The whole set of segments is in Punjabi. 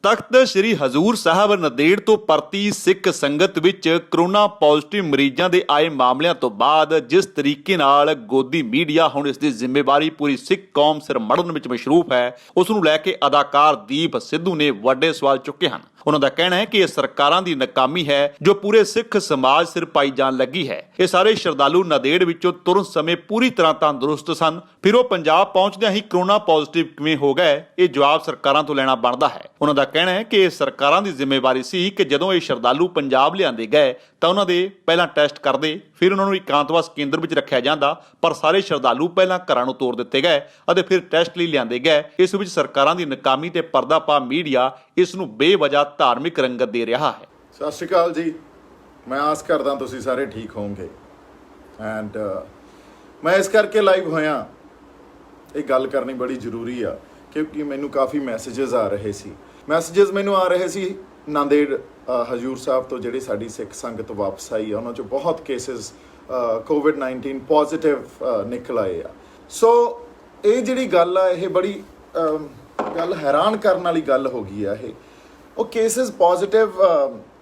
ਤਖਤ ਸ੍ਰੀ ਹਜ਼ੂਰ ਸਾਹਿਬ ਨੰਦੇੜ ਤੋਂ ਪਰਤੀ ਸਿੱਖ ਸੰਗਤ ਵਿੱਚ ਕਰੋਨਾ ਪੋਜ਼ਿਟਿਵ ਮਰੀਜ਼ਾਂ ਦੇ ਆਏ ਮਾਮਲਿਆਂ ਤੋਂ ਬਾਅਦ ਜਿਸ ਤਰੀਕੇ ਨਾਲ ਗੋਦੀ ਮੀਡੀਆ ਹੁਣ ਇਸ ਦੀ ਜ਼ਿੰਮੇਵਾਰੀ ਪੂਰੀ ਸਿੱਖ ਕੌਮ ਸਿਰ ਮੜਨ ਵਿੱਚ ਮਸ਼ਰੂਫ ਹੈ, ਉਸ ਨੂੰ ਲੈ ਕੇ ਅਦਾਕਾਰ ਦੀਪ ਸਿੱਧੂ ਨੇ ਵੱਡੇ ਸਵਾਲ ਚੁੱਕੇ ਹਨ। ਉਹਨਾਂ ਦਾ ਕਹਿਣਾ ਹੈ ਕਿ ਇਹ ਸਰਕਾਰਾਂ ਦੀ ਨਾਕਾਮੀ ਹੈ ਜੋ ਪੂਰੇ ਸਿੱਖ ਸਮਾਜ ਸਿਰ ਪਾਈ ਜਾਣ ਲੱਗੀ ਹੈ। ਇਹ ਸਾਰੇ ਸ਼ਰਧਾਲੂ ਨੰਦੇੜ ਵਿੱਚੋਂ ਤੁਰਨ ਸਮੇਂ ਪੂਰੀ ਤਰ੍ਹਾਂ ਤੰਦਰੁਸਤ ਸਨ, ਫਿਰ ਉਹ ਪੰਜਾਬ ਪਹੁੰਚਦਿਆਂ ਹੀ ਕਰੋਨਾ ਪੋਜ਼ਿਟਿਵ ਕਿਵੇਂ ਹੋ ਗਏ, ਇਹ ਜਵਾਬ ਸਰਕਾਰਾਂ ਤੋਂ ਲੈਣਾ ਬਣਦਾ ਹੈ। ਉਹਨਾਂ ਦਾ ਕਹਿਣਾ ਹੈ ਕਿ ਇਹ ਸਰਕਾਰਾਂ ਦੀ ਜ਼ਿੰਮੇਵਾਰੀ ਸੀ ਕਿ ਜਦੋਂ ਇਹ ਸ਼ਰਧਾਲੂ ਪੰਜਾਬ ਲਿਆਂਦੇ ਗਏ ਤਾਂ ਉਹਨਾਂ ਦੇ ਪਹਿਲਾਂ ਟੈਸਟ ਕਰਦੇ, ਫਿਰ ਉਹਨਾਂ ਨੂੰ ਇਕਾਂਤਵਾਸ ਕੇਂਦਰ ਵਿੱਚ ਰੱਖਿਆ ਜਾਂਦਾ, ਪਰ ਸਾਰੇ ਸ਼ਰਧਾਲੂ ਪਹਿਲਾਂ ਘਰਾਂ ਨੂੰ ਤੋਰ ਦਿੱਤੇ ਗਏ ਅਤੇ ਫਿਰ ਟੈਸਟ ਲਈ ਲਿਆਂਦੇ ਗਏ। ਇਸ ਵਿੱਚ ਸਰਕਾਰਾਂ ਦੀ ਨਾਕਾਮੀ ਤੇ ਪਰਦਾਪਾ ਮੀਡੀਆ ਇਸ ਨੂੰ ਬੇਵਜ੍ਹਾ ਧਾਰਮਿਕ ਰੰਗਤ ਦੇ ਰਿਹਾ ਹੈ। ਸਤਿ ਸ਼੍ਰੀ ਅਕਾਲ ਜੀ, ਮੈਂ ਆਸ ਕਰਦਾ ਤੁਸੀਂ ਸਾਰੇ ਠੀਕ ਹੋਵੋਗੇ ਐਂਡ ਮੈਂ ਇਸ ਕਰਕੇ ਲਾਈਵ ਹੋਇਆ। ਇਹ ਗੱਲ ਕਰਨੀ ਬੜੀ ਜ਼ਰੂਰੀ ਆ ਕਿਉਂਕਿ ਮੈਨੂੰ ਕਾਫੀ ਮੈਸੇजेस ਆ ਰਹੇ ਸੀ। ਮੈਨੂੰ ਆ ਰਹੇ ਸੀ ਨਾਂਦੇੜ ਹਜ਼ੂਰ ਸਾਹਿਬ ਤੋਂ ਜਿਹੜੀ ਸਾਡੀ ਸਿੱਖ ਸੰਗਤ ਵਾਪਸ ਆਈ ਆ, ਉਹਨਾਂ 'ਚੋਂ ਬਹੁਤ ਕੇਸਿਸ COVID-19 ਪੋਜ਼ਿਟਿਵ ਨਿਕਲ ਆਏ ਆ। ਸੋ ਇਹ ਜਿਹੜੀ ਗੱਲ ਆ, ਇਹ ਬੜੀ ਗੱਲ ਹੈਰਾਨ ਕਰਨ ਵਾਲੀ ਗੱਲ ਹੋ ਗਈ ਆ। ਉਹ ਕੇਸਿਸ ਪੋਜ਼ਿਟਿਵ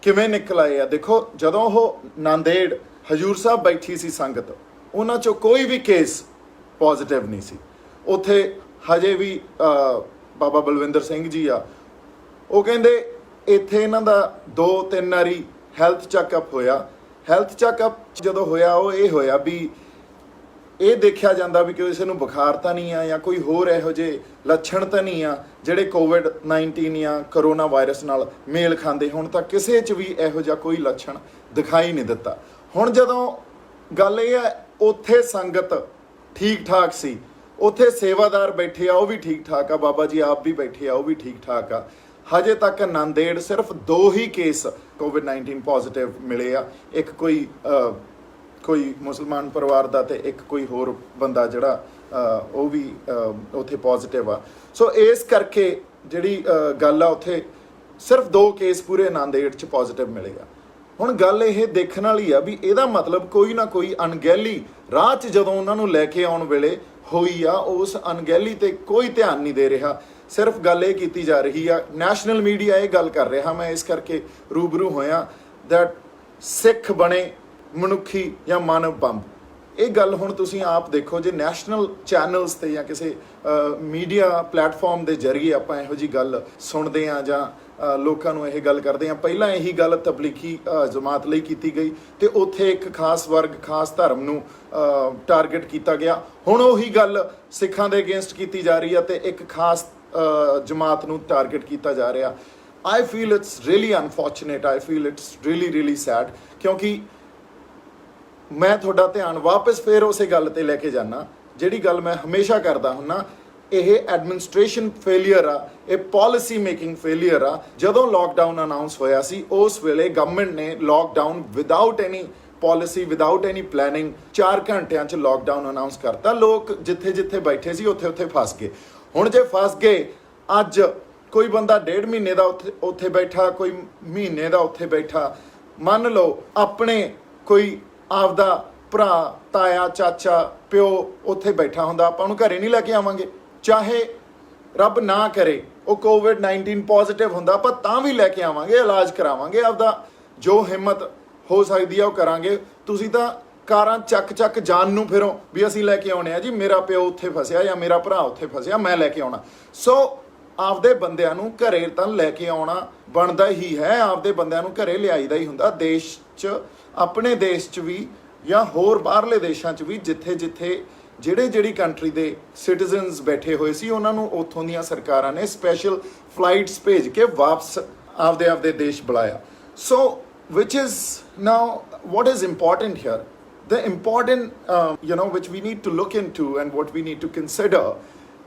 ਕਿਵੇਂ ਨਿਕਲ ਆਏ ਆ? ਦੇਖੋ, ਜਦੋਂ ਉਹ ਨਾਂਦੇੜ ਹਜ਼ੂਰ ਸਾਹਿਬ ਬੈਠੀ ਸੀ ਸੰਗਤ, ਉਹਨਾਂ 'ਚੋਂ ਕੋਈ ਵੀ ਕੇਸ ਪੋਜ਼ਿਟਿਵ ਨਹੀਂ ਸੀ। ਉੱਥੇ ਹਜੇ ਵੀ ਬਾਬਾ ਬਲਵਿੰਦਰ ਸਿੰਘ ਜੀ ਆ, ਉਹ ਕਹਿੰਦੇ ਇੱਥੇ ਇਹਨਾਂ ਦਾ 2-3 ਵਾਰੀ ਹੈਲਥ ਚੈੱਕਅਪ ਹੋਇਆ। ਹੈਲਥ ਚੈੱਕਅਪ ਜਦੋਂ ਹੋਇਆ, ਉਹ ਇਹ ਹੋਇਆ ਵੀ ਇਹ ਦੇਖਿਆ ਜਾਂਦਾ ਵੀ ਕਿਸੇ ਨੂੰ ਬੁਖਾਰ ਤਾਂ ਨਹੀਂ ਆ ਜਾਂ ਕੋਈ ਹੋਰ ਇਹੋ ਜਿਹੇ ਲੱਛਣ ਤਾਂ ਨਹੀਂ ਆ ਜਿਹੜੇ COVID-19 ਜਾਂ ਕਰੋਨਾ ਵਾਇਰਸ ਨਾਲ ਮੇਲ ਖਾਂਦੇ। ਹੁਣ ਤਾਂ ਕਿਸੇ 'ਚ ਵੀ ਇਹੋ ਜਿਹਾ ਕੋਈ ਲੱਛਣ ਦਿਖਾਈ ਨਹੀਂ ਦਿੱਤਾ। ਹੁਣ ਜਦੋਂ ਗੱਲ ਇਹ ਹੈ, ਉੱਥੇ ਸੰਗਤ ਠੀਕ ਠਾਕ ਸੀ, ਉੱਥੇ ਸੇਵਾਦਾਰ ਬੈਠੇ ਆ, ਉਹ ਵੀ ਠੀਕ ਠਾਕ ਆ, ਬਾਬਾ ਜੀ ਆਪ ਵੀ ਬੈਠੇ ਆ, ਉਹ ਵੀ ਠੀਕ ਠਾਕ ਆ। ਹਜੇ ਤੱਕ ਨਾਂਦੇੜ ਸਿਰਫ 2 ਹੀ ਕੇਸ COVID-19 ਪੋਜ਼ਿਟਿਵ ਮਿਲੇ ਆ। ਇੱਕ ਕੋਈ ਮੁਸਲਮਾਨ ਪਰਿਵਾਰ ਦਾ ਤੇ ਇੱਕ ਕੋਈ ਹੋਰ ਬੰਦਾ ਜਿਹੜਾ ਉਹ ਵੀ ਉੱਥੇ ਪੋਜ਼ਿਟਿਵ ਆ। ਸੋ ਇਸ ਕਰਕੇ ਜਿਹੜੀ ਗੱਲ ਆ, ਉੱਥੇ ਸਿਰਫ 2 ਕੇਸ ਪੂਰੇ ਨਾਂਦੇੜ 'ਚ ਪੋਜ਼ਿਟਿਵ ਮਿਲੇ ਆ। ਹੁਣ ਗੱਲ ਇਹ ਦੇਖਣ ਵਾਲੀ ਆ ਵੀ ਇਹਦਾ ਮਤਲਬ ਕੋਈ ਨਾ ਕੋਈ ਅਣਗਹਿਲੀ ਰਾਹ 'ਚ ਜਦੋਂ ਉਹਨਾਂ ਨੂੰ ਲੈ ਕੇ ਆਉਣ ਵੇਲੇ ਹੋਈ ਆ, ਉਸ ਅਣਗਹਿਲੀ ਤੇ ਕੋਈ ਧਿਆਨ ਨਹੀਂ ਦੇ ਰਿਹਾ। ਸਿਰਫ ਗੱਲ ਇਹ ਕੀਤੀ ਜਾ ਰਹੀ ਆ, ਨੈਸ਼ਨਲ ਮੀਡੀਆ ਇਹ ਗੱਲ ਕਰ ਰਿਹਾ। ਮੈਂ ਇਸ ਕਰਕੇ ਰੂਬਰੂ ਹੋਇਆ ਦੈਟ ਸਿੱਖ ਬਣੇ ਮਨੁੱਖੀ ਜਾਂ ਮਾਨਵ ਬੰਬ। ਇਹ ਗੱਲ ਹੁਣ ਤੁਸੀਂ ਆਪ ਦੇਖੋ, ਜੇ ਨੈਸ਼ਨਲ ਚੈਨਲਸ ਤੇ ਜਾਂ ਕਿਸੇ ਮੀਡੀਆ ਪਲੇਟਫਾਰਮ ਦੇ ਜ਼ਰੀਏ ਆਪਾਂ ਇਹੋ ਜਿਹੀ ਗੱਲ ਸੁਣਦੇ ਹਾਂ ਜਾਂ ਲੋਕਾਂ ਨੂੰ ਇਹ ਗੱਲ ਕਰਦੇ ਹਾਂ। ਪਹਿਲਾਂ ਇਹੀ ਗੱਲ ਤਬਲੀਗੀ ਜਮਾਤ ਲਈ ਕੀਤੀ ਗਈ ਤੇ ਉੱਥੇ ਇੱਕ ਖਾਸ ਵਰਗ, ਖਾਸ ਧਰਮ ਨੂੰ ਟਾਰਗੇਟ ਕੀਤਾ ਗਿਆ। ਹੁਣ ਉਹੀ ਗੱਲ ਸਿੱਖਾਂ ਦੇ ਅਗੇਂਸਟ ਕੀਤੀ ਜਾ ਰਹੀ ਹੈ ਤੇ ਇੱਕ ਖਾਸ ਜਮਾਤ ਨੂੰ ਟਾਰਗੇਟ ਕੀਤਾ ਜਾ ਰਿਹਾ। I feel it's really unfortunate, I feel it's really sad, ਕਿਉਂਕਿ ਮੈਂ ਤੁਹਾਡਾ ਧਿਆਨ ਵਾਪਸ ਫੇਰ ਉਸੇ ਗੱਲ ਤੇ ਲੈ ਕੇ ਜਾਣਾ ਜਿਹੜੀ ਗੱਲ ਮੈਂ ਹਮੇਸ਼ਾ ਕਰਦਾ ਹੁੰਨਾ। ਇਹ ਐਡਮਿਨਿਸਟ੍ਰੇਸ਼ਨ ਫੇਲੀਅਰ ਆ, ਇਹ ਪਾਲਿਸੀ ਮੇਕਿੰਗ ਫੇਲੀਅਰ ਆ। ਜਦੋਂ ਲਾਕਡਾਊਨ ਅਨਾਉਂਸ ਹੋਇਆ ਸੀ, ਉਸ ਵੇਲੇ ਗਵਰਨਮੈਂਟ ਨੇ lockdown without any policy, without any planning 4 ਘੰਟਿਆਂ 'ਚ ਲਾਕਡਾਊਨ ਅਨਾਉਂਸ ਕਰਤਾ। ਲੋਕ ਜਿੱਥੇ ਬੈਠੇ ਸੀ ਉੱਥੇ ਫਸ ਗਏ। ਹੁਣ ਜੇ ਫਸ ਗਏ, ਅੱਜ ਕੋਈ ਬੰਦਾ 1.5 ਮਹੀਨੇ ਦਾ ਉੱਥੇ ਬੈਠਾ, ਕੋਈ ਮਹੀਨੇ ਦਾ ਉੱਥੇ ਬੈਠਾ, ਮੰਨ ਲਓ ਆਪਣੇ ਕੋਈ ਆਪਦਾ ਭਰਾ, ਤਾਇਆ, ਚਾਚਾ, ਪਿਓ ਉੱਥੇ ਬੈਠਾ ਹੁੰਦਾ, ਆਪਾਂ ਉਹਨੂੰ ਘਰੇ ਨਹੀਂ ਲੈ ਕੇ ਆਵਾਂਗੇ? ਚਾਹੇ ਰੱਬ ਨਾ ਕਰੇ ਉਹ COVID-19 ਪੋਜ਼ਿਟਿਵ ਹੁੰਦਾ, ਆਪਾਂ ਤਾਂ ਵੀ ਲੈ ਕੇ ਆਵਾਂਗੇ, ਇਲਾਜ ਕਰਾਵਾਂਗੇ, ਆਪਦਾ ਜੋ ਹਿੰਮਤ ਹੋ ਸਕਦੀ ਆ ਉਹ ਕਰਾਂਗੇ। ਤੁਸੀਂ ਤਾਂ ਕਾਰਾਂ ਚੱਕ ਜਾਣ ਨੂੰ ਫਿਰੋ ਵੀ ਅਸੀਂ ਲੈ ਕੇ ਆਉਣੇ ਆ ਜੀ, ਮੇਰਾ ਪਿਓ ਉੱਥੇ ਫਸਿਆ ਜਾਂ ਮੇਰਾ ਭਰਾ ਉੱਥੇ ਫਸਿਆ, ਮੈਂ ਲੈ ਕੇ ਆਉਣਾ। ਸੋ ਆਪਦੇ ਬੰਦਿਆਂ ਨੂੰ ਘਰੇ ਤਾਂ ਲੈ ਕੇ ਆਉਣਾ ਬਣਦਾ ਹੀ ਹੈ, ਆਪਦੇ ਬੰਦਿਆਂ ਨੂੰ ਘਰੇ ਲਿਆਈਦਾ ਹੀ ਹੁੰਦਾ। ਦੇਸ਼ 'ਚ, ਆਪਣੇ ਦੇਸ਼ 'ਚ ਵੀ ਜਾਂ ਹੋਰ ਬਾਹਰਲੇ ਦੇਸ਼ਾਂ 'ਚ ਵੀ ਜਿੱਥੇ ਜਿਹੜੀ ਕੰਟਰੀ ਦੇ ਸਿਟੀਜ਼ਨਸ ਬੈਠੇ ਹੋਏ ਸੀ, ਉਹਨਾਂ ਨੂੰ ਉੱਥੋਂ ਦੀਆਂ ਸਰਕਾਰਾਂ ਨੇ ਸਪੈਸ਼ਲ ਫਲਾਈਟਸ ਭੇਜ ਕੇ ਵਾਪਸ ਆਪਦੇ ਦੇਸ਼ ਬੁਲਾਇਆ। ਸੋ which is now what is important here, the important which we need to look into and what we need to consider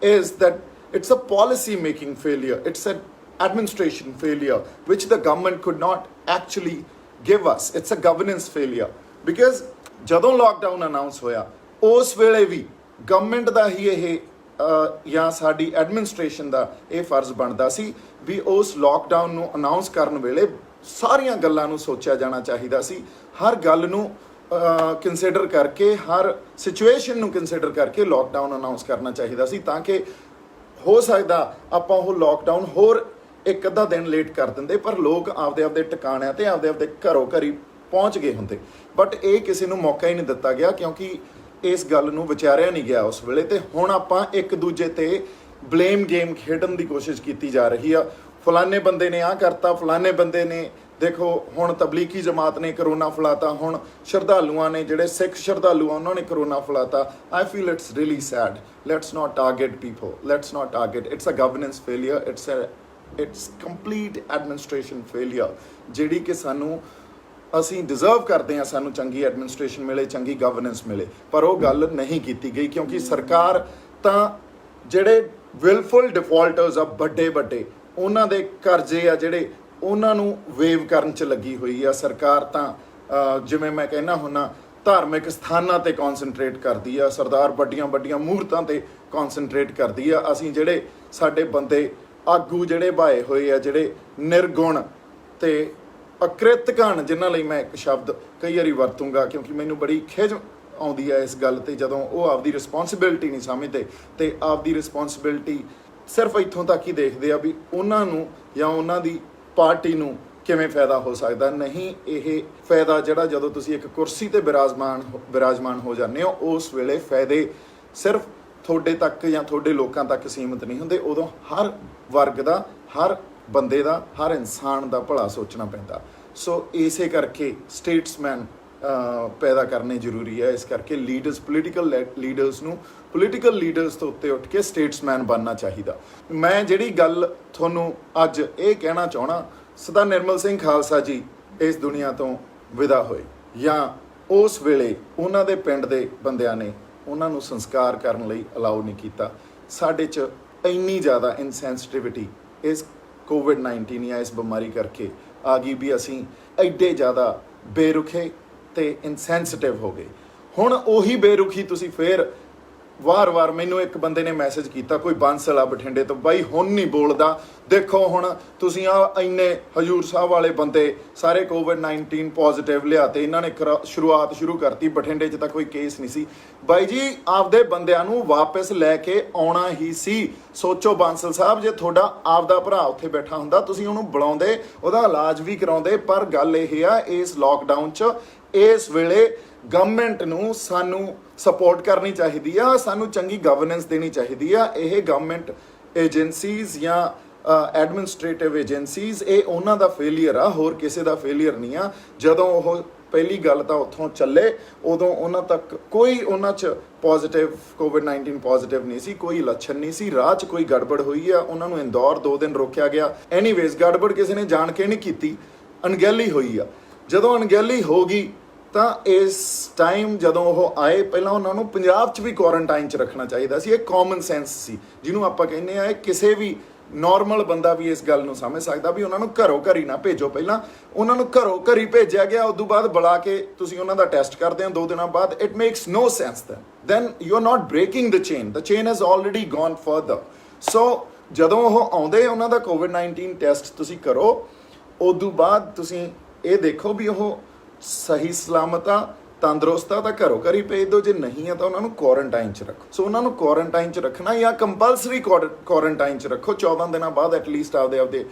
is that it's a policy making failure, it's an administration failure which the government could not actually give us. It's a governance failure because ਜਦੋਂ ਲਾਕਡਾਊਨ ਅਨਾਉਂਸ ਹੋਇਆ ਉਸ ਵੇਲੇ ਵੀ ਗਵਰਨਮੈਂਟ ਦਾ ਹੀ ਇਹ ਜਾਂ ਸਾਡੀ ਐਡਮਿਨਿਸਟ੍ਰੇਸ਼ਨ ਦਾ ਇਹ ਫਰਜ਼ ਬਣਦਾ ਸੀ ਵੀ ਉਸ ਲਾਕਡਾਊਨ ਨੂੰ ਅਨਾਉਂਸ ਕਰਨ ਵੇਲੇ ਸਾਰੀਆਂ ਗੱਲਾਂ ਨੂੰ ਸੋਚਿਆ ਜਾਣਾ ਚਾਹੀਦਾ ਸੀ। ਹਰ ਗੱਲ ਨੂੰ ਕੰਸੀਡਰ ਕਰਕੇ, ਹਰ ਸਿਚੁਏਸ਼ਨ ਨੂੰ ਕੰਸੀਡਰ ਕਰਕੇ ਲਾਕਡਾਊਨ ਅਨਾਉਂਸ ਕਰਨਾ ਚਾਹੀਦਾ ਸੀ, ਤਾਂ ਕਿ ਹੋ ਸਕਦਾ ਆਪਾਂ ਉਹ ਲਾਕਡਾਊਨ ਹੋਰ ਇੱਕ ਅੱਧਾ ਦਿਨ ਲੇਟ ਕਰ ਦਿੰਦੇ, ਪਰ ਲੋਕ ਆਪਦੇ ਟਿਕਾਣਿਆਂ ਤੇ ਆਪਦੇ ਘਰੋਂ ਘਰੀ ਪਹੁੰਚ ਗਏ ਹੁੰਦੇ। ਬਟ ਇਹ ਕਿਸੇ ਨੂੰ ਮੌਕਾ ਹੀ ਨਹੀਂ ਦਿੱਤਾ ਗਿਆ, ਕਿਉਂਕਿ ਇਸ ਗੱਲ ਨੂੰ ਵਿਚਾਰਿਆ ਨਹੀਂ ਗਿਆ ਉਸ ਵੇਲੇ। ਤੇ ਹੁਣ ਆਪਾਂ ਇੱਕ ਦੂਜੇ ਤੇ ਬਲੇਮ ਗੇਮ ਖੇਡਣ ਦੀ ਕੋਸ਼ਿਸ਼ ਕੀਤੀ ਜਾ ਰਹੀ ਆ। ਫਲਾਣੇ ਬੰਦੇ ਨੇ ਆਹ ਕਰਤਾ, ਫਲਾਣੇ ਬੰਦੇ ਨੇ, ਦੇਖੋ ਹੁਣ ਤਬਲੀਗੀ ਜਮਾਤ ਨੇ ਕਰੋਨਾ ਫੈਲਾਤਾ, ਹੁਣ ਸ਼ਰਧਾਲੂਆਂ ਨੇ, ਜਿਹੜੇ ਸਿੱਖ ਸ਼ਰਧਾਲੂ ਆ ਉਹਨਾਂ ਨੇ ਕਰੋਨਾ ਫੈਲਾਤਾ। I feel it's really sad. Let's not target people, let's not target, it's a governance failure, it's complete administration failure, ਜਿਹੜੀ ਕਿ ਅਸੀਂ ਡਿਜ਼ਰਵ ਕਰਦੇ ਹਾਂ, ਸਾਨੂੰ ਚੰਗੀ ਐਡਮਿਨਿਸਟ੍ਰੇਸ਼ਨ ਮਿਲੇ, ਚੰਗੀ ਗਵਰਨੈਂਸ ਮਿਲੇ, ਪਰ ਉਹ ਗੱਲ ਨਹੀਂ ਕੀਤੀ ਗਈ। ਕਿਉਂਕਿ ਸਰਕਾਰ ਤਾਂ ਜਿਹੜੇ ਵਿਲਫੁਲ ਡਿਫਾਲਟਰਸ ਆ, ਵੱਡੇ ਉਹਨਾਂ ਦੇ ਕਰਜ਼ੇ ਆ ਜਿਹੜੇ, ਉਹਨਾਂ ਨੂੰ ਵੇਵ ਕਰਨ 'ਚ ਲੱਗੀ ਹੋਈ ਆ। ਸਰਕਾਰ ਤਾਂ ਜਿਵੇਂ ਮੈਂ ਕਹਿੰਦਾ ਹੁੰਨਾ, ਧਾਰਮਿਕ ਸਥਾਨਾਂ ਤੇ ਕੌਨਸਨਟਰੇਟ ਕਰਦੀ ਆ, ਸਰਦਾਰ ਵੱਡੀਆਂ ਮੂਰਤਾਂ ਤੇ ਕੌਨਸਨਟਰੇਟ ਕਰਦੀ ਆ। ਅਸੀਂ ਜਿਹੜੇ ਸਾਡੇ ਬੰਦੇ ਆਗੂ ਜਿਹੜੇ ਭਾਏ ਹੋਏ ਆ, ਜਿਹੜੇ ਨਿਰਗੁਣ ਤੇ ਅਕ੍ਰਿਤਕਣ, ਜਿਨ੍ਹਾਂ ਲਈ ਮੈਂ ਇੱਕ ਸ਼ਬਦ ਕਈ ਵਾਰੀ ਵਰਤੂੰਗਾ ਕਿਉਂਕਿ ਮੈਨੂੰ ਬੜੀ ਖਿਝ ਆਉਂਦੀ ਹੈ ਇਸ ਗੱਲ ਤੇ, ਜਦੋਂ ਉਹ ਆਪਦੀ ਰਿਸਪੌਂਸਿਬਿਲਟੀ ਨਹੀਂ ਸਮਝਦੇ ਤੇ ਆਪਦੀ ਰਿਸਪੌਂਸਿਬਿਲਟੀ ਸਿਰਫ ਇੱਥੋਂ ਤੱਕ ਹੀ ਦੇਖਦੇ ਆ ਵੀ ਉਹਨਾਂ ਨੂੰ ਜਾਂ ਉਹਨਾਂ ਦੀ ਪਾਰਟੀ ਨੂੰ ਕਿਵੇਂ ਫਾਇਦਾ ਹੋ ਸਕਦਾ। ਨਹੀਂ, ਇਹ ਫਾਇਦਾ ਜਿਹੜਾ ਜਦੋਂ ਤੁਸੀਂ ਇੱਕ ਕੁਰਸੀ ਤੇ ਬਿਰਾਜਮਾਨ ਹੋ ਜਾਂਦੇ ਹੋ, ਉਸ ਵੇਲੇ ਫਾਇਦੇ ਸਿਰਫ ਤੁਹਾਡੇ ਤੱਕ ਜਾਂ ਤੁਹਾਡੇ ਲੋਕਾਂ ਤੱਕ ਸੀਮਿਤ ਨਹੀਂ ਹੁੰਦੇ। ਉਦੋਂ ਹਰ ਵਰਗ ਦਾ, ਹਰ ਬੰਦੇ ਦਾ, ਹਰ ਇਨਸਾਨ ਦਾ ਭਲਾ ਸੋਚਣਾ ਪੈਂਦਾ। ਸੋ ਇਸੇ ਕਰਕੇ ਸਟੇਟਸਮੈਨ ਪੈਦਾ ਕਰਨੇ ਜ਼ਰੂਰੀ ਹੈ। ਇਸ ਕਰਕੇ ਪੋਲੀਟੀਕਲ ਲੀਡਰਸ ਤੋਂ ਉੱਤੇ ਉੱਠ ਕੇ ਸਟੇਟਸਮੈਨ ਬਣਨਾ ਚਾਹੀਦਾ। ਮੈਂ ਜਿਹੜੀ ਗੱਲ ਤੁਹਾਨੂੰ ਅੱਜ ਇਹ ਕਹਿਣਾ ਚਾਹਣਾ, ਸਦਾ ਨਿਰਮਲ ਸਿੰਘ ਖਾਲਸਾ ਜੀ ਇਸ ਦੁਨੀਆ ਤੋਂ ਵਿਦਾ ਹੋਏ, ਜਾਂ ਉਸ ਵੇਲੇ ਉਹਨਾਂ ਦੇ ਪਿੰਡ ਦੇ ਬੰਦਿਆਂ ਨੇ ਉਹਨਾਂ ਨੂੰ ਸੰਸਕਾਰ ਕਰਨ ਲਈ ਅਲਾਉ ਨਹੀਂ ਕੀਤਾ। ਸਾਡੇ 'ਚ ਇੰਨੀ ਜ਼ਿਆਦਾ ਇਨਸੈਂਸਿਟਿਵਿਟੀ ਇਸ ਕੋਵਿਡ-19 ਜਾਂ ਇਸ ਬਿਮਾਰੀ ਕਰਕੇ ਆ ਗਈ ਵੀ ਅਸੀਂ ਐਡੇ ਜ਼ਿਆਦਾ ਬੇਰੁਖੇ ਤੇ ਇਨਸੈਂਸਿਟਿਵ ਹੋ ਗਏ। ਹੁਣ ਉਹੀ ਬੇਰੁਖੀ ਤੁਸੀਂ ਫੇਰ ਵਾਰ-ਵਾਰ, ਮੈਨੂੰ ਇੱਕ ਬੰਦੇ ਨੇ ਮੈਸੇਜ ਕੀਤਾ, ਕੋਈ ਬਾਂਸਲ ਆ ਬਠਿੰਡੇ ਤੋਂ, ਬਾਈ ਹੁਣ ਨਹੀਂ ਬੋਲਦਾ, ਦੇਖੋ ਹੁਣ ਤੁਸੀਂ ਆ ਇੰਨੇ ਹਜੂਰ ਸਾਹਿਬ ਵਾਲੇ ਬੰਦੇ ਸਾਰੇ ਕੋਵਿਡ-19 ਪੋਜ਼ਿਟਿਵ ਲਿਆਤੇ, ਇਹਨਾਂ ਨੇ ਸ਼ੁਰੂਆਤ ਸ਼ੁਰੂ ਕਰਤੀ, ਬਠਿੰਡੇ 'ਚ ਤਾਂ ਕੋਈ ਕੇਸ ਨਹੀਂ ਸੀ। ਬਾਈ ਜੀ, ਆਪਦੇ ਬੰਦਿਆਂ ਨੂੰ ਵਾਪਸ ਲੈ ਕੇ ਆਉਣਾ ਹੀ ਸੀ। ਸੋਚੋ ਬਾਂਸਲ ਸਾਹਿਬ, ਜੇ ਤੁਹਾਡਾ ਆਪਦਾ ਭਰਾ ਉੱਥੇ ਬੈਠਾ ਹੁੰਦਾ, ਤੁਸੀਂ ਉਹਨੂੰ ਬੁਲਾਉਂਦੇ, ਉਹਦਾ ਇਲਾਜ ਵੀ ਕਰਾਉਂਦੇ। ਪਰ ਗੱਲ ਇਹ ਆ, ਇਸ ਲੋਕਡਾਊਨ 'ਚ ਇਸ ਵੇਲੇ ਗਵਰਨਮੈਂਟ ਨੂੰ ਸਾਨੂੰ ਸਪੋਰਟ ਕਰਨੀ ਚਾਹੀਦੀ ਆ, ਸਾਨੂੰ ਚੰਗੀ ਗਵਰਨੈਂਸ ਦੇਣੀ ਚਾਹੀਦੀ ਆ। ਇਹ ਗਵਰਨਮੈਂਟ ਏਜੰਸੀਜ਼ ਜਾਂ ਐਡਮਿਨਿਸਟ੍ਰੇਟਿਵ ਏਜੰਸੀਜ਼, ਇਹ ਉਹਨਾਂ ਦਾ ਫੇਲੀਅਰ ਆ, ਹੋਰ ਕਿਸੇ ਦਾ ਫੇਲੀਅਰ ਨਹੀਂ ਆ। ਜਦੋਂ ਉਹ ਪਹਿਲੀ ਗੱਲ ਤਾਂ ਉੱਥੋਂ ਚੱਲੇ, ਉਦੋਂ ਉਹਨਾਂ ਤੱਕ ਕੋਈ, ਉਹਨਾਂ 'ਚ ਕੋਵਿਡ-19 ਪੋਜ਼ਿਟਿਵ ਨਹੀਂ ਸੀ, ਕੋਈ ਲੱਛਣ ਨਹੀਂ ਸੀ। ਰਾਹ 'ਚ ਕੋਈ ਗੜਬੜ ਹੋਈ ਆ, ਉਹਨਾਂ ਨੂੰ ਇੰਦੌਰ 2 ਦਿਨ ਰੋਕਿਆ ਗਿਆ। ਐਨੀਵੇਜ਼, ਗੜਬੜ ਕਿਸੇ ਨੇ ਜਾਣ ਕੇ ਨਹੀਂ ਕੀਤੀ, ਅਣਗਹਿਲੀ ਹੋਈ ਆ। ਜਦੋਂ ਅਣਗਹਿਲੀ ਹੋ ਗਈ ਤਾਂ ਇਸ ਟਾਈਮ ਜਦੋਂ ਉਹ ਆਏ, ਪਹਿਲਾਂ ਉਹਨਾਂ ਨੂੰ ਪੰਜਾਬ 'ਚ ਵੀ ਕੁਆਰੰਟਾਈਨ 'ਚ ਰੱਖਣਾ ਚਾਹੀਦਾ ਸੀ। ਇਹ ਕਾਮਨ ਸੈਂਸ ਸੀ, ਜਿਹਨੂੰ ਆਪਾਂ ਕਹਿੰਦੇ ਆ। ਇਹ ਕਿਸੇ ਵੀ ਨਾਰਮਲ ਬੰਦਾ ਵੀ ਇਸ ਗੱਲ ਨੂੰ ਸਮਝ ਸਕਦਾ ਵੀ ਉਹਨਾਂ ਨੂੰ ਘਰੋਂ ਘਰੀ ਨਾ ਭੇਜੋ। ਪਹਿਲਾਂ ਉਹਨਾਂ ਨੂੰ ਘਰੋਂ ਘਰੀ ਭੇਜਿਆ ਗਿਆ, ਉਸ ਤੋਂ ਬਾਅਦ ਬੁਲਾ ਕੇ ਤੁਸੀਂ ਉਹਨਾਂ ਦਾ ਟੈਸਟ ਕਰਦੇ ਹੋ 2 ਦਿਨਾਂ ਬਾਅਦ। It makes no sense. then you are not breaking the chain has already gone further। ਸੋ ਜਦੋਂ ਉਹ ਆਉਂਦੇ, ਉਹਨਾਂ ਦਾ ਕੋਵਿਡ-19 ਟੈਸਟ ਤੁਸੀਂ ਕਰੋ, ਉਸ ਤੋਂ ਬਾਅਦ ਤੁਸੀਂ ਇਹ ਦੇਖੋ ਵੀ ਉਹ ਸਹੀ ਸਲਾਮਤ ਆ, ਤੰਦਰੁਸਤ ਆ, ਤਾਂ ਘਰੋਂ ਘਰੀ ਭੇਜ ਦਿਓ। ਜੇ ਨਹੀਂ ਆ ਤਾਂ ਉਹਨਾਂ ਨੂੰ ਕੁਆਰੰਟਾਈਨ 'ਚ ਰੱਖੋ। ਸੋ ਉਹਨਾਂ ਨੂੰ ਕੁਆਰੰਟਾਈਨ 'ਚ ਰੱਖਣਾ ਜਾਂ ਕੰਪਲਸਰੀ ਕੁਆਰੰਟਾਈਨ 'ਚ ਰੱਖੋ। 14 ਦਿਨਾਂ ਬਾਅਦ ਐਟਲੀਸਟ ਆਪਦੇ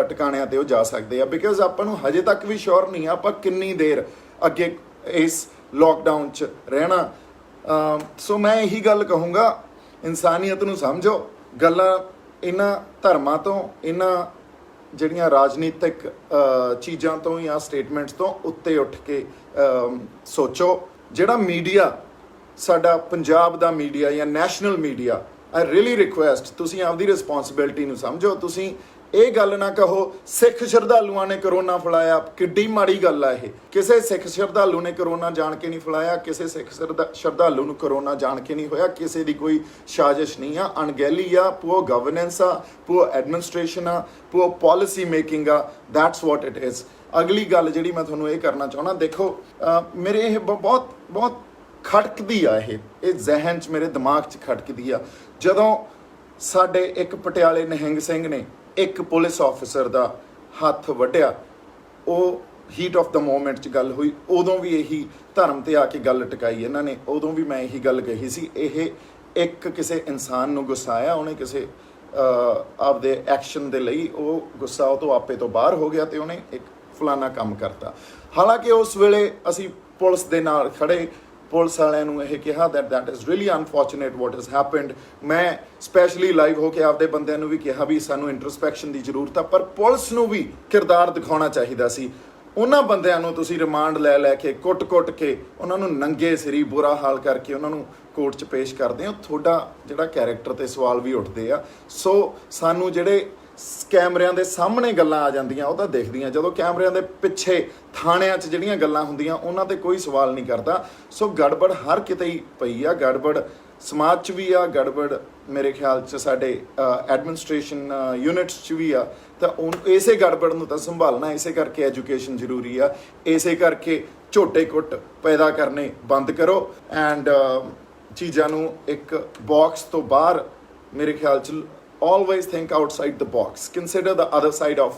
ਟਿਕਾਣਿਆਂ ਤੇ ਉਹ ਜਾ ਸਕਦੇ ਆ। ਬਿਕਾਜ਼ ਆਪਾਂ ਨੂੰ ਹਜੇ ਤੱਕ ਵੀ ਸ਼ੋਰ ਨਹੀਂ ਆ ਆਪਾਂ ਕਿੰਨੀ ਦੇਰ ਅੱਗੇ ਇਸ ਲੋਕਡਾਊਨ 'ਚ ਰਹਿਣਾ। ਸੋ ਮੈਂ ਇਹੀ ਗੱਲ ਕਹੂੰਗਾ, ਇਨਸਾਨੀਅਤ ਨੂੰ ਸਮਝੋ। ਗੱਲਾਂ ਇਹਨਾਂ ਧਰਮਾਂ ਤੋਂ, ਇਹਨਾਂ ਜਿਹੜੀਆਂ ਰਾਜਨੀਤਿਕ ਚੀਜ਼ਾਂ ਤੋਂ ਜਾਂ ਸਟੇਟਮੈਂਟਸ ਤੋਂ ਉੱਤੇ ਉੱਠ ਕੇ ਸੋਚੋ। ਜਿਹੜਾ ਮੀਡੀਆ, ਸਾਡਾ ਪੰਜਾਬ ਦਾ ਮੀਡੀਆ ਜਾਂ national media, I really request, ਤੁਸੀਂ ਆਪਦੀ ਰਿਸਪੌਂਸਿਬਿਲਿਟੀ ਨੂੰ ਸਮਝੋ। ਤੁਸੀਂ ਇਹ ਗੱਲ ਨਾ ਕਹੋ ਸਿੱਖ ਸ਼ਰਧਾਲੂਆਂ ਨੇ ਕਰੋਨਾ ਫੈਲਾਇਆ। ਕਿੱਡੀ ਮਾੜੀ ਗੱਲ ਆ ਇਹ। ਕਿਸੇ ਸਿੱਖ ਸ਼ਰਧਾਲੂ ਨੇ ਕਰੋਨਾ ਜਾਣ ਕੇ ਨਹੀਂ ਫੈਲਾਇਆ, ਕਿਸੇ ਸਿੱਖ ਸ਼ਰਧਾਲੂ ਨੂੰ ਕਰੋਨਾ ਜਾਣ ਕੇ ਨਹੀਂ ਹੋਇਆ। ਕਿਸੇ ਦੀ ਕੋਈ ਸਾਜ਼ਿਸ਼ ਨਹੀਂ ਆ, ਅਣਗਹਿਲੀ ਆ, ਪੂਅਰ ਗਵਰਨੈਂਸ ਆ, ਪੂਅਰ ਐਡਮਿਨਿਸਟ੍ਰੇਸ਼ਨ ਆ, ਪੂਅਰ ਪਾਲਿਸੀ ਮੇਕਿੰਗ ਆ। That's what it is. ਅਗਲੀ ਗੱਲ ਜਿਹੜੀ ਮੈਂ ਤੁਹਾਨੂੰ ਇਹ ਕਰਨਾ ਚਾਹੁੰਦਾ, ਦੇਖੋ ਮੇਰੇ ਇਹ ਬਹੁਤ ਖਟਕਦੀ ਆ, ਇਹ ਜ਼ਿਹਨ 'ਚ, ਮੇਰੇ ਦਿਮਾਗ 'ਚ ਖਟਕਦੀ ਆ। ਜਦੋਂ ਸਾਡੇ ਇੱਕ ਪਟਿਆਲੇ ਨਿਹੰਗ ਸਿੰਘ ਨੇ ਇੱਕ ਪੁਲਿਸ ਆਫਿਸਰ ਦਾ ਹੱਥ ਵੱਢਿਆ, ਉਹ ਹੀਟ ਆਫ ਦਾ ਮੂਮੈਂਟ 'ਚ ਗੱਲ ਹੋਈ, ਉਦੋਂ ਵੀ ਇਹੀ ਧਰਮ ਤੇ ਆ ਕੇ ਗੱਲ ਟਿਕਾਈ ਇਹਨਾਂ ਨੇ। ਉਦੋਂ ਵੀ ਮੈਂ ਇਹੀ ਗੱਲ ਕਹੀ ਸੀ, ਇਹ ਇੱਕ ਕਿਸੇ ਇਨਸਾਨ ਨੂੰ ਗੁੱਸਾ ਆਇਆ, ਉਹਨੇ ਕਿਸੇ ਆਪਦੇ ਐਕਸ਼ਨ ਦੇ ਲਈ ਉਹ ਗੁੱਸਾ ਉਹ ਤੋਂ ਆਪੇ ਤੋਂ ਬਾਹਰ ਹੋ ਗਿਆ ਤੇ ਉਹਨੇ ਇੱਕ ਫਲਾਨਾ ਕੰਮ ਕਰਤਾ। ਹਾਲਾਂਕਿ ਉਸ ਵੇਲੇ ਅਸੀਂ ਪੁਲਿਸ ਦੇ ਨਾਲ ਖੜੇ, ਪੁਲਿਸ ਵਾਲਿਆਂ ਨੂੰ ਇਹ ਕਿਹਾ that is really unfortunate what has happened। ਮੈਂ ਸਪੈਸ਼ਲੀ ਲਾਈਵ ਹੋ ਕੇ ਆਪਦੇ ਬੰਦਿਆਂ ਨੂੰ ਵੀ ਕਿਹਾ ਵੀ ਸਾਨੂੰ ਇੰਟਰਸਪੈਕਸ਼ਨ ਦੀ ਜ਼ਰੂਰਤ ਆ, ਪਰ ਪੁਲਿਸ ਨੂੰ ਵੀ ਕਿਰਦਾਰ ਦਿਖਾਉਣਾ ਚਾਹੀਦਾ ਸੀ। ਉਹਨਾਂ ਬੰਦਿਆਂ ਨੂੰ ਤੁਸੀਂ ਰਿਮਾਂਡ ਲੈ ਕੇ ਕੁੱਟ ਕੇ ਉਹਨਾਂ ਨੂੰ ਨੰਗੇ ਸਿਰੀ ਬੁਰਾ ਹਾਲ ਕਰਕੇ ਉਹਨਾਂ ਨੂੰ ਕੋਰਟ 'ਚ ਪੇਸ਼ ਕਰਦੇ ਹੋ, ਤੁਹਾਡਾ ਜਿਹੜਾ ਕੈਰੈਕਟਰ ਤੇ ਸਵਾਲ ਵੀ ਉੱਠਦੇ ਆ। ਸੋ ਸਾਨੂੰ ਜਿਹੜੇ ਕੈਮਰਿਆਂ ਦੇ ਸਾਹਮਣੇ ਗੱਲਾਂ ਆ ਜਾਂਦੀਆਂ ਉਹ ਤਾਂ ਦੇਖਦੀਆਂ, ਜਦੋਂ ਕੈਮਰਿਆਂ ਦੇ ਪਿੱਛੇ ਥਾਣਿਆਂ 'ਚ ਜਿਹੜੀਆਂ ਗੱਲਾਂ ਹੁੰਦੀਆਂ ਉਹਨਾਂ ਤੇ ਕੋਈ ਸਵਾਲ ਨਹੀਂ ਕਰਦਾ। ਸੋ ਗੜਬੜ ਹਰ ਕਿਤੇ ਹੀ ਪਈ ਆ, ਗੜਬੜ ਸਮਾਜ 'ਚ ਵੀ ਆ, ਗੜਬੜ ਮੇਰੇ ਖਿਆਲ 'ਚ ਸਾਡੇ ਐਡਮਿਨਿਸਟ੍ਰੇਸ਼ਨ ਯੂਨਿਟਸ 'ਚ ਵੀ ਆ। ਤਾਂ ਇਸੇ ਗੜਬੜ ਨੂੰ ਤਾਂ ਸੰਭਾਲਣਾ, ਇਸੇ ਕਰਕੇ ਐਜੂਕੇਸ਼ਨ ਜ਼ਰੂਰੀ ਆ, ਇਸੇ ਕਰਕੇ ਝੋਟੇ ਕੁੱਟ ਪੈਦਾ ਕਰਨੇ ਬੰਦ ਕਰੋ ਐਂਡ ਚੀਜ਼ਾਂ ਨੂੰ ਇੱਕ ਬਾਕਸ ਤੋਂ ਬਾਹਰ ਮੇਰੇ ਖਿਆਲ 'ਚ always think outside the box, consider the other side of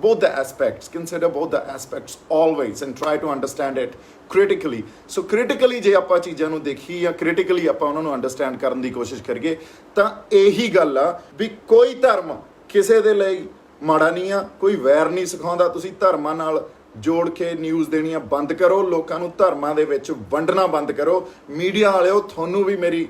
both the aspects, consider both the aspects always and try to understand it critically। so critically ਜੇ ਆਪਾਂ ਚੀਜ਼ਾਂ ਨੂੰ ਦੇਖੀ ਜਾਂ critically ਆਪਾਂ ਉਹਨਾਂ ਨੂੰ ਅੰਡਰਸਟੈਂਡ ਕਰਨ ਦੀ ਕੋਸ਼ਿਸ਼ ਕਰੀਏ ਤਾਂ ਇਹੀ ਗੱਲ ਆ ਵੀ ਕੋਈ ਧਰਮ ਕਿਸੇ ਦੇ ਲਈ ਮਾੜਾ ਨਹੀਂ ਆ, ਕੋਈ ਵੈਰ ਨਹੀਂ ਸਿਖਾਉਂਦਾ। ਤੁਸੀਂ ਧਰਮਾਂ ਨਾਲ ਜੋੜ ਕੇ ਨਿਊਜ਼ ਦੇਣੀਆਂ ਬੰਦ ਕਰੋ, ਲੋਕਾਂ ਨੂੰ ਧਰਮਾਂ ਦੇ ਵਿੱਚ ਵੰਡਣਾ ਬੰਦ ਕਰੋ। ਮੀਡੀਆ ਵਾਲਿਓ ਤੁਹਾਨੂੰ ਵੀ ਮੇਰੀ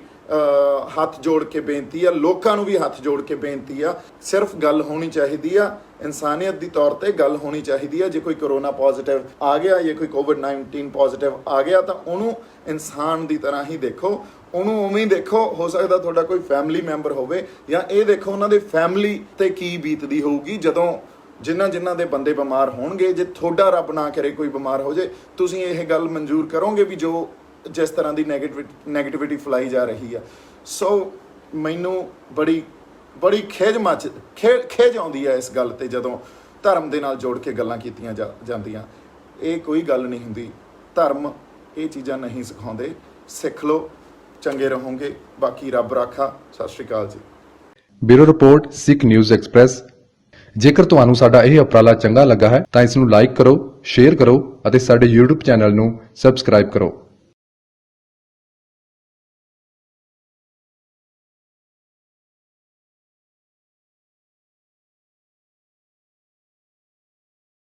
ਹੱਥ ਜੋੜ ਕੇ ਬੇਨਤੀ ਆ, ਲੋਕਾਂ ਨੂੰ ਵੀ ਹੱਥ ਜੋੜ ਕੇ ਬੇਨਤੀ ਆ, ਸਿਰਫ ਗੱਲ ਹੋਣੀ ਚਾਹੀਦੀ ਆ ਇਨਸਾਨੀਅਤ ਦੀ ਤੌਰ ਤੇ ਗੱਲ ਹੋਣੀ ਚਾਹੀਦੀ ਆ। ਜੇ ਕੋਈ ਕਰੋਨਾ ਪੋਜ਼ਿਟਿਵ ਆ ਗਿਆ ਜਾਂ ਕੋਈ ਕੋਵਿਡ-19 ਪੋਜ਼ਿਟਿਵ ਆ ਗਿਆ ਤਾਂ ਉਹਨੂੰ ਇਨਸਾਨ ਦੀ ਤਰ੍ਹਾਂ ਹੀ ਦੇਖੋ, ਉਹਨੂੰ ਉਵੇਂ ਹੀ ਦੇਖੋ। ਹੋ ਸਕਦਾ ਤੁਹਾਡਾ ਕੋਈ ਫੈਮਿਲੀ ਮੈਂਬਰ ਹੋਵੇ ਜਾਂ ਇਹ ਦੇਖੋ ਉਹਨਾਂ ਦੇ ਫੈਮਿਲੀ ਤੇ ਕੀ ਬੀਤਦੀ ਹੋਊਗੀ ਜਦੋਂ ਜਿਨ੍ਹਾਂ ਦੇ ਬੰਦੇ ਬਿਮਾਰ ਹੋਣਗੇ। ਜੇ ਤੁਹਾਡਾ ਰੱਬ ਨਾ ਕਰੇ ਕੋਈ ਬਿਮਾਰ ਹੋ ਜਾਏ, ਤੁਸੀਂ ਇਹ ਗੱਲ ਮਨਜ਼ੂਰ ਕਰੋਗੇ ਵੀ ਜੋ ਜਿਸ ਤਰ੍ਹਾਂ ਦੀ ਨੈਗੇਟਿਵਿਟੀ ਫੈਲਾਈ ਜਾ ਰਹੀ ਆ। ਸੋ ਮੈਨੂੰ ਬੜੀ ਖੇਜ ਆਉਂਦੀ ਹੈ ਇਸ ਗੱਲ ਤੇ ਜਦੋਂ ਧਰਮ ਦੇ ਨਾਲ ਜੋੜ ਕੇ ਗੱਲਾਂ ਕੀਤੀਆਂ ਜਾਂਦੀਆਂ। ਇਹ ਕੋਈ ਗੱਲ ਨਹੀਂ ਹੁੰਦੀ, ਧਰਮ ਇਹ ਚੀਜ਼ਾਂ ਨਹੀਂ ਸਿਖਾਉਂਦੇ। ਸਿੱਖ ਲਓ, ਚੰਗੇ ਰਹੋਗੇ। ਬਾਕੀ ਰੱਬ ਰਾਖਾ। ਸਤਿ ਸ਼੍ਰੀ ਅਕਾਲ ਜੀ। ਬਿਊਰੋ ਰਿਪੋਰਟ ਸਿੱਖ ਨਿਊਜ਼ ਐਕਸਪ੍ਰੈਸ। ਜੇਕਰ ਤੁਹਾਨੂੰ ਸਾਡਾ ਇਹ ਉਪਰਾਲਾ ਚੰਗਾ ਲੱਗਾ ਹੈ ਤਾਂ ਇਸ ਨੂੰ ਲਾਈਕ ਕਰੋ, ਸ਼ੇਅਰ ਕਰੋ ਅਤੇ ਸਾਡੇ YouTube ਚੈਨਲ ਨੂੰ ਸਬਸਕ੍ਰਾਈਬ ਕਰੋ।